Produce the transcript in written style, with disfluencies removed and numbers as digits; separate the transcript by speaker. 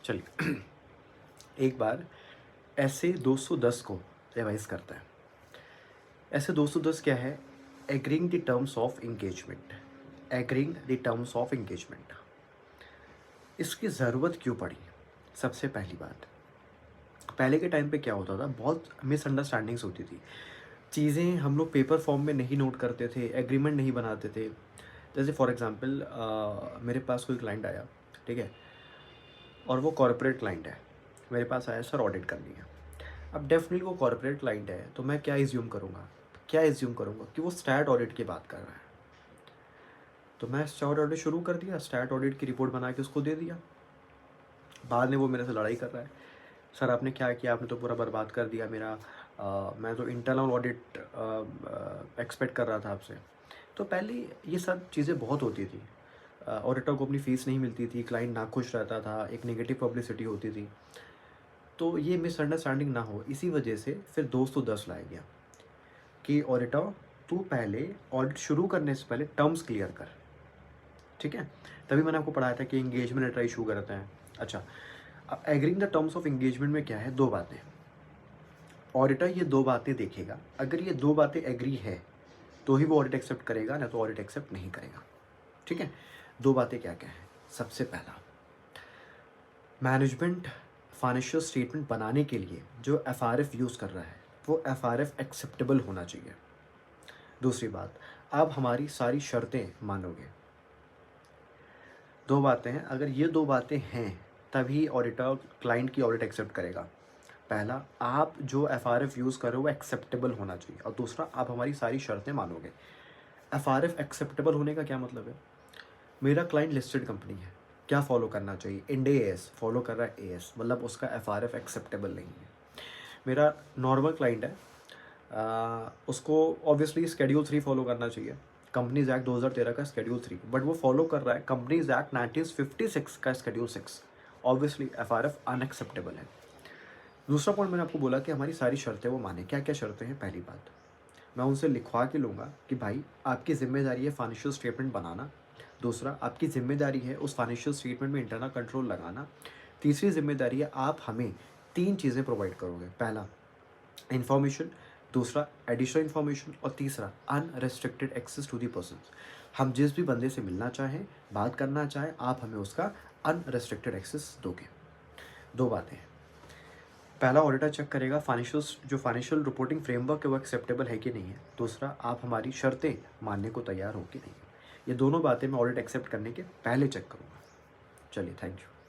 Speaker 1: चलिए एक बार ऐसे 210 को रिवाइज करते हैं। ऐसे 210 क्या है? Agreeing the terms of engagement. Agreeing the terms of engagement, इसकी ज़रूरत क्यों पड़ी? सबसे पहली बात, पहले के टाइम पे क्या होता था, बहुत मिसअंडरस्टैंडिंग्स होती थी। चीज़ें हम लोग पेपर फॉर्म में नहीं नोट करते थे, एग्रीमेंट नहीं बनाते थे। जैसे फॉर एग्जांपल मेरे पास कोई क्लाइंट आया, ठीक है, और वो कॉर्पोरेट क्लाइंट है। मेरे पास आया, सर ऑडिट करनी है। अब डेफिनेटली वो कॉर्पोरेट क्लाइंट है, तो मैं क्या एज्यूम करूँगा, कि वो स्टैट ऑडिट की बात कर रहा है। तो मैं स्टैट ऑडिट शुरू कर दिया, स्टैट ऑडिट की रिपोर्ट बना के उसको दे दिया। बाद में वो मेरे से लड़ाई कर रहा है, सर आपने क्या किया, आपने तो पूरा बर्बाद कर दिया मेरा, मैं तो इंटरनल ऑडिट एक्सपेक्ट कर रहा था आपसे। तो पहले ये सब चीज़ें बहुत होती थी। ऑडिटर को अपनी फ़ीस नहीं मिलती थी, क्लाइंट नाखुश रहता था, एक नेगेटिव पब्लिसिटी होती थी। तो ये मिसअंडरस्टैंडिंग ना हो, इसी वजह से फिर 210 लाया गया कि ऑडिटर, तू पहले ऑडिट शुरू करने से पहले टर्म्स क्लियर कर, ठीक है। तभी मैंने आपको पढ़ाया था कि एंगेजमेंट लेटर इशू करते हैं। अच्छा, अब agreeing the terms of engagement में क्या है, दो बातें। ऑडिटर ये दो बातें देखेगा, अगर ये दो बातें एग्री है तो ही वो ऑडिट एक्सेप्ट करेगा, ना तो ऑडिट एक्सेप्ट नहीं करेगा, ठीक है। दो बातें क्या क्या है? सबसे पहला, मैनेजमेंट फाइनेंशियल स्टेटमेंट बनाने के लिए जो एफआरएफ यूज़ कर रहा है वो एफआरएफ एक्सेप्टेबल होना चाहिए। दूसरी बात, आप हमारी सारी शर्तें मानोगे। दो बातें हैं, अगर ये दो बातें हैं तभी ऑडिटर क्लाइंट की ऑडिट एक्सेप्ट करेगा। पहला, आप जो एफआरएफ यूज़ कर रहे हो वो एक्सेप्टेबल होना चाहिए, और दूसरा, आप हमारी सारी शर्तें मानोगे। एफआरएफ एक्सेप्टेबल होने का क्या मतलब है? मेरा क्लाइंट लिस्टेड कंपनी है, क्या फॉलो करना चाहिए? इंड एएस फॉलो कर रहा है, एएस मतलब उसका एफआरएफ एक्सेप्टेबल नहीं है। मेरा नॉर्मल क्लाइंट है, उसको ऑब्वियसली शेड्यूल 3 फॉलो करना चाहिए, कंपनीज एक्ट 2013 का शेड्यूल 3, बट वो फॉलो कर रहा है कंपनीज एक्ट 1956 का शेड्यूल 6। ऑब्वियसली एफआरएफ अनएक्सेप्टेबल है। दूसरा पॉइंट मैंने आपको बोला कि हमारी सारी शर्तें वो माने। क्या क्या शर्तें हैं? पहली बात, मैं उनसे लिखवा के लूँगा कि भाई आपकी ज़िम्मेदारी है फाइनेंशियल स्टेटमेंट बनाना। दूसरा, आपकी ज़िम्मेदारी है उस फाइनेंशियल स्टेटमेंट में इंटरनल कंट्रोल लगाना। तीसरी ज़िम्मेदारी है आप हमें 3 चीज़ें प्रोवाइड करोगे। पहला, इन्फॉर्मेशन। दूसरा, एडिशनल इन्फॉर्मेशन। और तीसरा, unrestricted access to the persons. हम जिस भी बंदे से मिलना चाहें, बात करना चाहें, आप हमें उसका अनरेस्ट्रिक्टेड एक्सेस दोगे। दो बातें हैं। पहला, ऑडिटर चेक करेगा फाइनेंशियल रिपोर्टिंग फ्रेमवर्क है वो एक्सेप्टेबल है कि नहीं है। दूसरा, आप हमारी शर्तें मानने को तैयार हो कि नहीं। ये दोनों बातें मैं ऑडिट एक्सेप्ट करने के पहले चेक करूँगा। चलिए, थैंक यू।